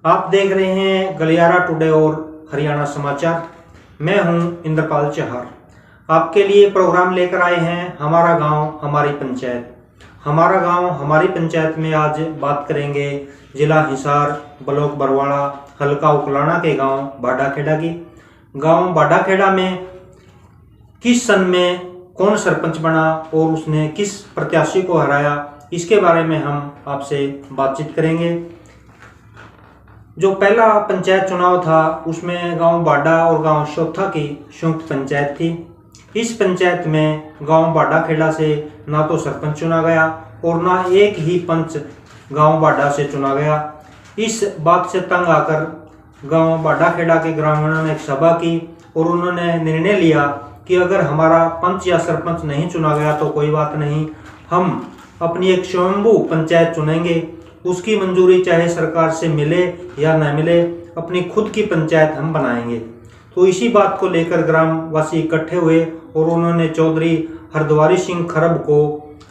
आप देख रहे हैं गलियारा टुडे और हरियाणा समाचार। मैं हूं इंद्रपाल चहर। आपके लिए प्रोग्राम लेकर आए हैं हमारा गांव हमारी पंचायत। हमारा गांव हमारी पंचायत में आज बात करेंगे जिला हिसार, ब्लॉक बरवाड़ा, हल्का उकलाना के गांव बाडाखेड़ा की। गांव बाडाखेड़ा में किस सन में कौन सरपंच बना और उसने किस प्रत्याशी को हराया, इसके बारे में हम आपसे बातचीत करेंगे। जो पहला पंचायत चुनाव था उसमें गांव बाडा और गांव शोथा की संयुक्त पंचायत थी। इस पंचायत में गांव बाडाखेड़ा से ना तो सरपंच चुना गया और ना एक ही पंच गांव बाडा से चुना गया। इस बात से तंग आकर गांव बाडाखेड़ा के ग्रामीणों ने एक सभा की और उन्होंने निर्णय लिया कि अगर हमारा पंच या सरपंच नहीं चुना गया तो कोई बात नहीं, हम अपनी एक स्वयंभू पंचायत चुनेंगे। उसकी मंजूरी चाहे सरकार से मिले या न मिले, अपनी खुद की पंचायत हम बनाएंगे। तो इसी बात को लेकर ग्रामवासी इकट्ठे हुए और उन्होंने चौधरी हरद्वारी सिंह खरब को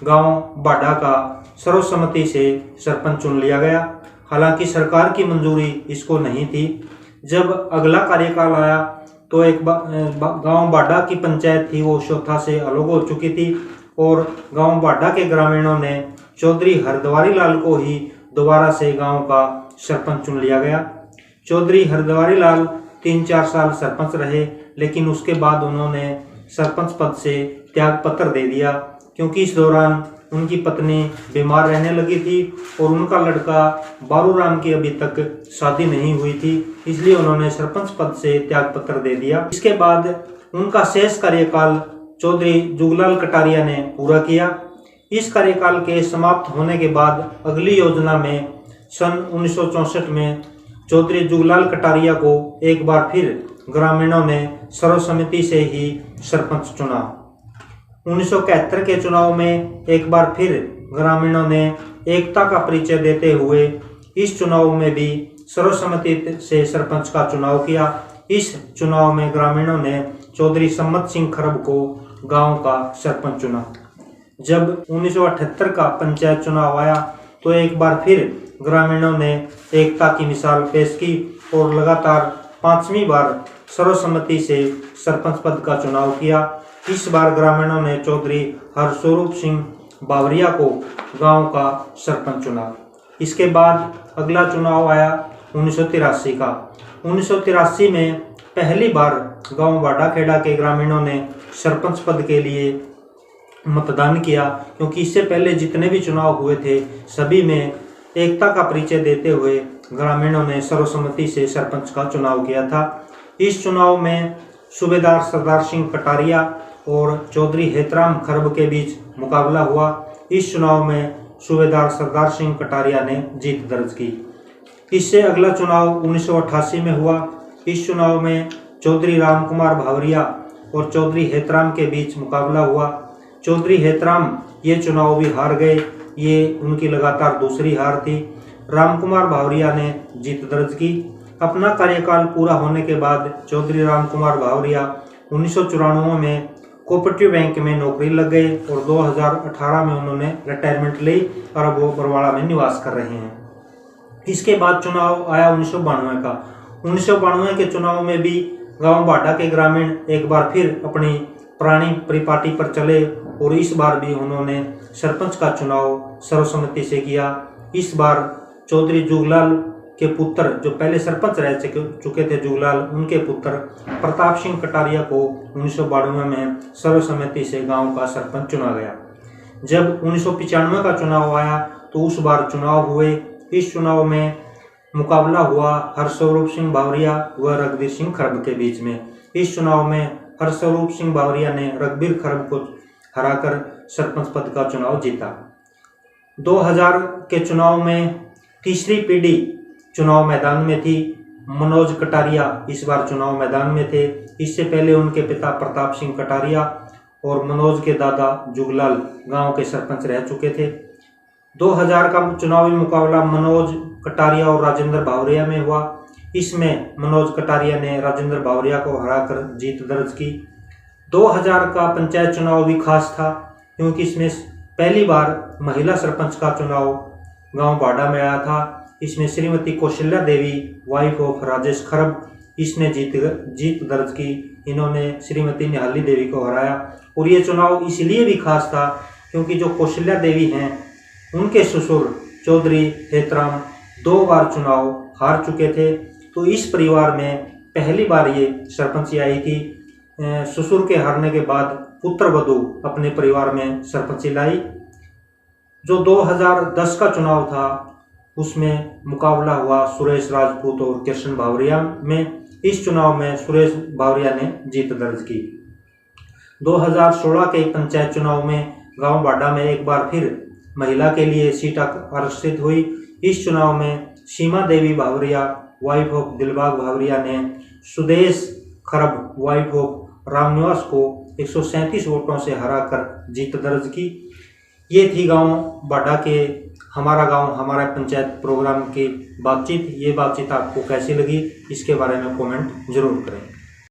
गांव बाडा का सर्वसम्मति से सरपंच चुन लिया गया। हालांकि सरकार की मंजूरी इसको नहीं थी। जब अगला कार्यकाल आया तो एक गांव बाडा की पंचायत थी वो शोथा से अलग हो चुकी थी और गांव बाडा के ग्रामीणों ने चौधरी हरद्वारी लाल को ही दोबारा से गांव का सरपंच चुन लिया गया। चौधरी हरद्वारी लाल 3-4 साल सरपंच रहे, लेकिन उसके बाद उन्होंने सरपंच पद से त्याग पत्र दे दिया क्योंकि इस दौरान उनकी पत्नी बीमार रहने लगी थी और उनका लड़का बारूराम की अभी तक शादी नहीं हुई थी, इसलिए उन्होंने सरपंच पद से त्याग पत्र दे दिया। इसके बाद उनका शेष कार्यकाल चौधरी जुगलाल कटारिया ने पूरा किया। इस कार्यकाल के समाप्त होने के बाद अगली योजना में सन 1964 में चौधरी जुगलाल कटारिया को एक बार फिर ग्रामीणों ने सर्वसम्मति से ही सरपंच चुना। 1971 के चुनाव में एक बार फिर ग्रामीणों ने एकता का परिचय देते हुए इस चुनाव में भी सर्वसम्मति से सरपंच का चुनाव किया। इस चुनाव में ग्रामीणों ने चौधरी सम्मत सिंह खरब को गांव का सरपंच चुना। जब 1978 का पंचायत चुनाव आया तो एक बार फिर ग्रामीणों ने एकता की मिसाल पेश की और लगातार 5वीं बार सर्वसम्मति से सरपंच पद का चुनाव किया। इस बार ग्रामीणों ने चौधरी हरस्वरूप सिंह बावरिया को गांव का सरपंच चुना। इसके बाद अगला चुनाव आया 1983 का। 1983 में पहली बार गांव बाडाखेड़ा के ग्रामीणों ने सरपंच पद के लिए मतदान किया, क्योंकि इससे पहले जितने भी चुनाव हुए थे सभी में एकता का परिचय देते हुए ग्रामीणों ने सर्वसम्मति से सरपंच का चुनाव किया था। इस चुनाव में सूबेदार सरदार सिंह कटारिया और चौधरी हेतराम खरब के बीच मुकाबला हुआ। इस चुनाव में सूबेदार सरदार सिंह कटारिया ने जीत दर्ज की। इससे अगला चुनाव 1988 में हुआ। इस चुनाव में चौधरी राम कुमार भावरिया और चौधरी हेतराम के बीच मुकाबला हुआ। चौधरी हेतराम ये चुनाव भी हार गए, ये उनकी लगातार दूसरी हार थी। राम कुमार भावरिया ने जीत दर्ज की। अपना कार्यकाल पूरा होने के बाद चौधरी राम कुमार भावरिया 1994 में कोऑपरेटिव बैंक में नौकरी लग गए और 2018 में उन्होंने रिटायरमेंट ली और अब वो बरवाड़ा में निवास कर रहे हैं। इसके बाद चुनाव आया 1992 का। 1992 के चुनाव में भी गांव बाडा के ग्रामीण एक बार फिर अपनी पुरानी परिपाटी पर चले और इस बार भी उन्होंने सरपंच का चुनाव सर्वसम्मति से किया। इस बार चौधरी जुगलाल के पुत्र, जो पहले सरपंच रह चुके थे जुगलाल, उनके पुत्र प्रताप सिंह कटारिया को 1992 में सर्वसम्मति से गांव का सरपंच चुना गया। जब 1995 का चुनाव आया तो उस बार चुनाव हुए। इस चुनाव में मुकाबला हुआ हरस्वरूप सिंह बावरिया व रघुवीर सिंह खरब के बीच में। इस चुनाव में हरस्वरूप सिंह बावरिया ने रघुवीर खरब को हराकर सरपंच पद का चुनाव जीता। 2000 के चुनाव में तीसरी पीढ़ी चुनाव मैदान में थी। मनोज कटारिया इस बार चुनाव मैदान में थे। इससे पहले उनके पिता प्रताप सिंह कटारिया और मनोज के दादा जुगलाल गांव के सरपंच रह चुके थे। 2000 का चुनावी मुकाबला मनोज कटारिया और राजेंद्र भावरिया में हुआ। इसमें मनोज कटारिया ने राजेंद्र भावरिया को हराकर जीत दर्ज की। 2000 का पंचायत चुनाव भी खास था क्योंकि इसमें पहली बार महिला सरपंच का चुनाव गांव बाडा में आया था। इसमें श्रीमती कौशल्या देवी वाइफ ऑफ राजेश खरब इसने जीत दर्ज की। इन्होंने श्रीमती निहाली देवी को हराया। और ये चुनाव इसलिए भी खास था क्योंकि जो कौशल्या देवी हैं उनके ससुर चौधरी हेतराम 2 बार चुनाव हार चुके थे। तो इस परिवार में पहली बार ये सरपंची आई थी। ससुर के हारने के बाद पुत्र वधू अपने परिवार में सरपंची लाई। जो 2010 का चुनाव था उसमें मुकाबला हुआ सुरेश राजपूत और कृष्ण भावरिया में। इस चुनाव में सुरेश भावरिया ने जीत दर्ज की। 2016 के पंचायत चुनाव में गांव बाडा में एक बार फिर महिला के लिए सीट आरक्षित हुई। इस चुनाव में सीमा देवी भावरिया वाइफ ऑफ दिलबाग भावरिया ने सुदेश खरब वाइफ ऑफ रामनिवास को 137 वोटों से हराकर जीत दर्ज की। ये थी गांव बाडा के हमारा गांव हमारा पंचायत प्रोग्राम की बातचीत। ये बातचीत आपको कैसी लगी इसके बारे में कमेंट जरूर करें।